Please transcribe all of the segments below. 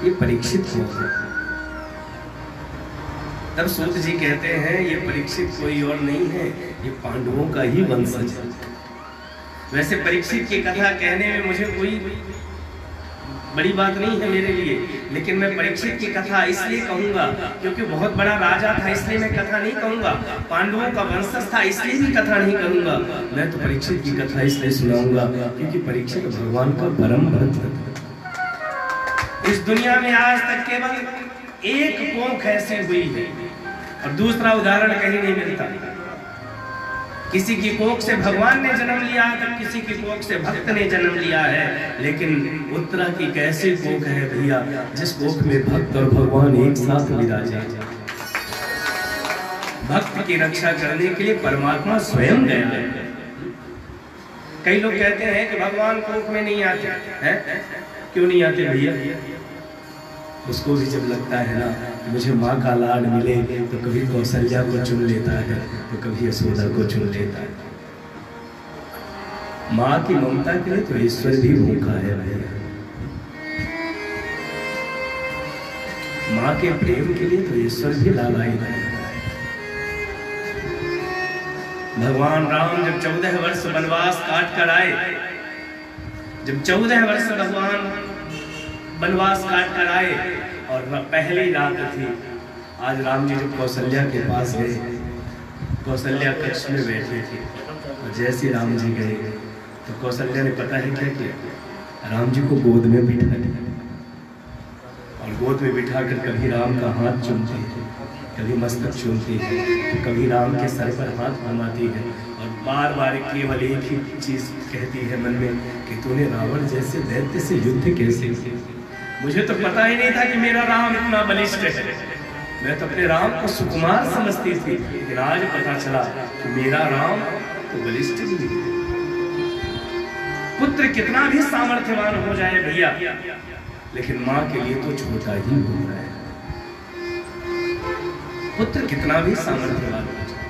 ये परीक्षित कौन है? तब सूत जी कहते हैं ये परीक्षित कोई और नहीं है, ये पांडवों का ही वंशज है। वैसे परीक्षित की कथा कहने में मुझे कोई बड़ी बात नहीं है मेरे लिए, लेकिन मैं परीक्षित की कथा इसलिए कहूंगा क्योंकि बहुत बड़ा राजा था, इसलिए मैं कथा नहीं कहूंगा। पांडवों का वंशज था, इसलिए भी कथा नहीं कहूंगा। मैं तो परीक्षित की कथा इसलिए सुनाऊंगा क्योंकि परीक्षित भगवान का परम भक्त था। इस दुनिया में आज तक केवल एक कोख ऐसी हुई है और दूसरा उदाहरण कहीं नहीं मिलता। किसी की कोख से भगवान ने जन्म लिया है, तो किसी की कोख से भक्त ने जन्म लिया है, लेकिन उत्तरा की कैसी कोख है भैया, जिस कोख में भक्त और भगवान एक साथ विराजे। भक्त की रक्षा करने के लिए परमात्मा स्वयं गया है। कई लोग कहते हैं कि भगवान कोख में नहीं आते हैं, क्यों नहीं आते भैया? उसको भी जब लगता है ना कि मुझे माँ का लाड मिले, तो कभी कौशल्या को चुन लेता है, तो कभी यशोदा को चुन लेता है। माँ की ममता के लिए तो ईश्वर भी भूखा है भैया। माँ के प्रेम के लिए तो ईश्वर भी लालायित है। भगवान राम जब 14 वर्ष वनवास काट कर आए, जब 14 वर्ष भगवान वनवास काट कर आए और पहली रात थी, आज राम जी जब कौशल्या के पास गए, कौशल्या कक्ष में बैठी थी और जैसे राम जी गए तो कौशल्या ने पता है क्या किया? राम जी को गोद में बिठा दिया और गोद में बिठा कर कभी राम का हाथ चूमती है, कभी मस्तक चूमती है, तो कभी राम के सर पर हाथ घुमाती है और बार बार केवल एक ही चीज कहती है मन में कि तूने रावण जैसे दैत्य से युद्ध कैसे किया? मुझे तो पता ही नहीं था कि मेरा राम इतना बलिष्ठ है। मैं तो अपने राम को सुकुमार समझती थी, लेकिन आज पता चला कि मेरा राम तो बलिष्ठ भी है। पुत्र कितना भी सामर्थ्यवान हो जाए भैया, लेकिन माँ के लिए तो छोटा ही होता है। पुत्र कितना भी सामर्थ्यवान हो जाए,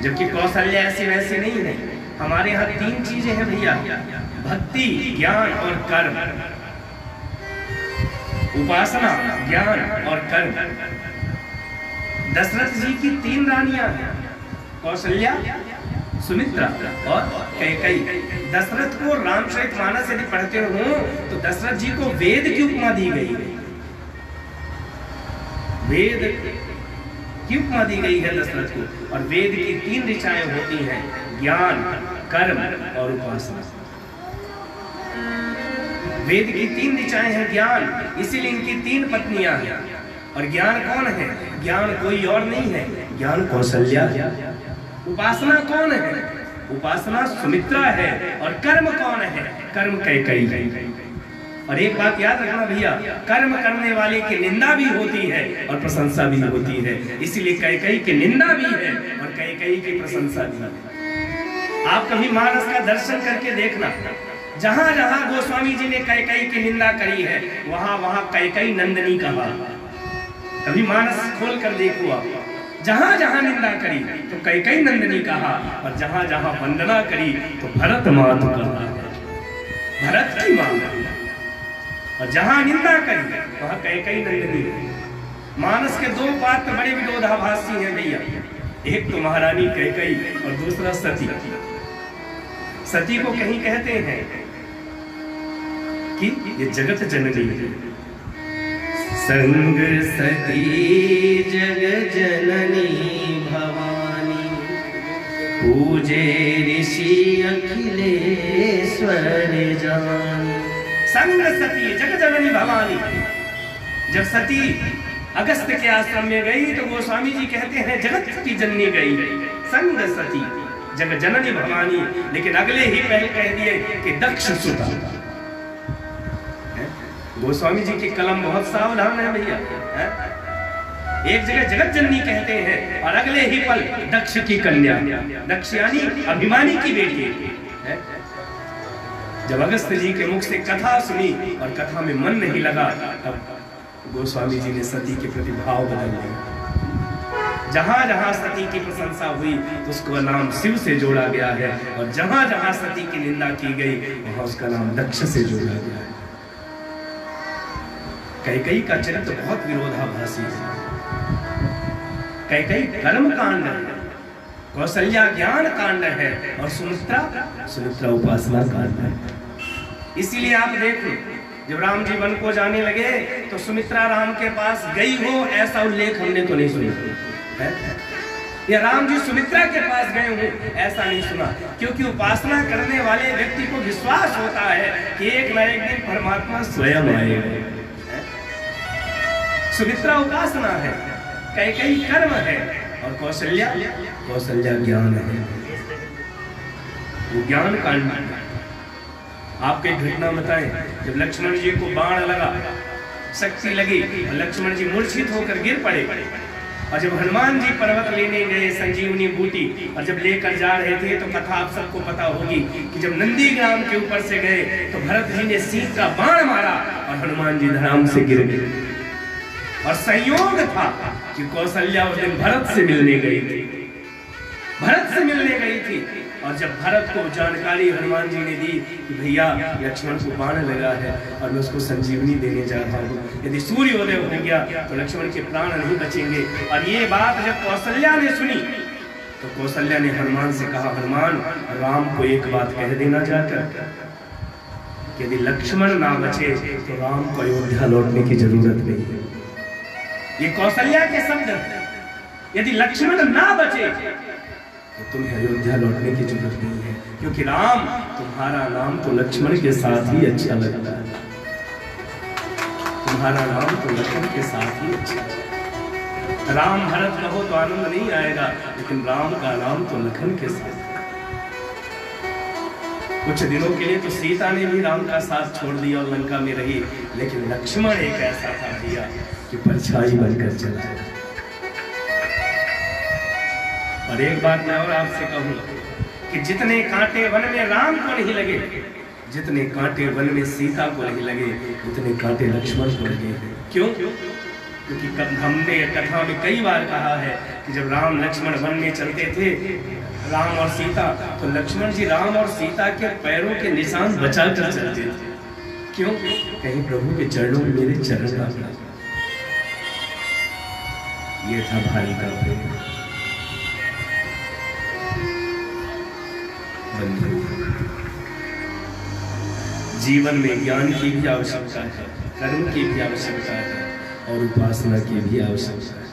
जबकि कौशल्या ऐसी वैसी नहीं है। हमारे यहाँ 3 चीजें हैं भैया, भक्ति, ज्ञान और कर्म। उपासना, ज्ञान और कर्म। दशरथ जी की 3 रानियां हैं, कौशल्या, सुमित्रा और कैकेयी। दशरथ को रामचरितमानस यदि पढ़ते हो तो दशरथ जी को वेद की उपमा दी गई है। वेद की उपमा दी गई है दशरथ को, और वेद की 3 ऋचाएं होती हैं, ज्ञान, कर्म और उपासना। वेद की 3 ऋचाएं हैं ज्ञान, इसीलिए इनकी 3 पत्नियां हैं। और ज्ञान कौन है? ज्ञान कोई और नहीं है, ज्ञान कौशल्या। उपासना कौन है? उपासना सुमित्रा है। और कर्म कौन है? कर्म कैकेयी। और एक बात याद रखना भैया, कर्म करने वाले की निंदा भी होती है और प्रशंसा भी होती है, इसीलिए कैकेयी की निंदा भी है और कैकेयी की प्रशंसा भी है। आप कभी मानस का दर्शन करके देखना, जहां जहां गोस्वामी जी ने कैकेयी की निंदा करी है, वहां वहां कैकेयी नंदनी कहा। कभी मानस खोल कर देखो आप, जहां जहां निंदा करी तो कैकेयी नंदनी कहा, और जहां जहां वंदना करी तो भरत मातु कहा, भरत की मां। और जहां निंदा करी वहां कैकेयी नंदनी। मानस के 2 पात्र बड़े विरोधाभासी हैं भैया, एक तो महारानी कैकेयी और दूसरा सती। सती को कहीं कहते हैं कि ये जगत जननी है। संग सती जग जननी भवानी, पूजे ऋषि अखिलेश्वर जानी। संग सती जग जननी भवानी। जब सती अगस्त के आश्रम में गई तो गोस्वामी जी कहते हैं जगत की जननी गई। संग सती जग जननी भवानी, लेकिन अगले ही पहले कह दिए कि दक्ष सुता। गोस्वामी जी की कलम बहुत सावधान है भैया। एक जगह जगत जननी कहते हैं और अगले ही पल दक्ष की कन्या, दक्ष यानी अभिमानी की बेटी। जब अगस्त जी के मुख से कथा सुनी और कथा में मन नहीं लगा, तब गोस्वामी जी ने सती के प्रति भाव बदल दिया। जहां जहां सती की प्रशंसा हुई तो उसका नाम शिव से जोड़ा गया है, और जहां जहां सती की निंदा की गई वहां उसका नाम दक्ष से जोड़ा गया है। कैकेयी का चरित्र बहुत विरोधाभासी है। कैकेयी कर्म कांड है, कौशल्या ज्ञान कांड है, और सुमित्रा उपासना कांड है। इसीलिए आप देखो, जब राम जी वन को जाने लगे तो सुमित्रा राम के पास गई हो, ऐसा उल्लेख हमने तो नहीं सुना है। या राम जी सुमित्रा के पास गए हो, ऐसा नहीं सुना, क्योंकि उपासना करने वाले व्यक्ति को विश्वास होता है कि एक न एक दिन परमात्मा स्वयं आएगा। सुमित्रा उपासना है, कैकेयी कर्म है, और कौशल्या ज्ञान है। वो ज्ञान कांड। आपके घटना बताएं, जब लक्ष्मण जी को बाण लगा, शक्ति लगी, लक्ष्मण जी मूर्छित होकर गिर पड़े, और जब हनुमान जी पर्वत लेने गए संजीवनी बूटी, और जब लेकर जा रहे थे, तो कथा आप सबको पता होगी कि जब नंदी ग्राम के ऊपर से गए तो भरत जी ने सीत का बाण मारा और हनुमान जी धराम से गिर गए। और संयोग था कि कौशल्या उस दिन भरत से मिलने गई थी, और जब भरत को जानकारी हनुमान जी ने दी कि भैया लक्ष्मण को बाण लगा है और मैं उसको संजीवनी देने जा रहा हूँ, यदि सूर्योदय हो गया तो लक्ष्मण के प्राण नहीं बचेंगे। और ये बात जब कौशल्या ने सुनी तो कौशल्या ने हनुमान से कहा, हनुमान राम को एक बात कह देना जाकर, यदि लक्ष्मण ना बचे तो राम को अयोध्या लौटने की जरूरत नहीं है। ये कौशल्या के शब्द, यदि लक्ष्मण ना बचे तो तुम्हें अयोध्या लौटने की जरूरत नहीं है, क्योंकि राम, तुम्हारा नाम तो लक्ष्मण के साथ ही अच्छा लगता है। तुम्हारा नाम तो लक्ष्मण के साथ ही अच्छा है। राम भरत कहो तो आनंद नहीं आएगा, लेकिन राम का नाम तो लखन के साथ। कुछ दिनों के लिए तो सीता ने भी राम का साथ छोड़ दिया और लंका में रही, लेकिन लक्ष्मण एक ऐसा था दिया कि परछाई बनकर चला गया। और एक बात मैं और आपसे कहूं कि जितने कांटे वन में राम को नहीं लगे, जितने कांटे वन में सीता को नहीं लगे, उतने कांटे लक्ष्मण को लगे। क्यों? क्योंकि हमने कथा में कई बार कहा है कि जब राम लक्ष्मण वन में चलते थे, राम और सीता, तो लक्ष्मण जी राम और सीता के पैरों के निशान बचा कर चलते थे। क्यों? कहीं प्रभु के चरणों में मेरे चरण ना लगे। ये था भाई का प्रेम। जीवन में ज्ञान की भी आवश्यकता है, कर्म की भी आवश्यकता है, और उपासना की भी आवश्यकता है।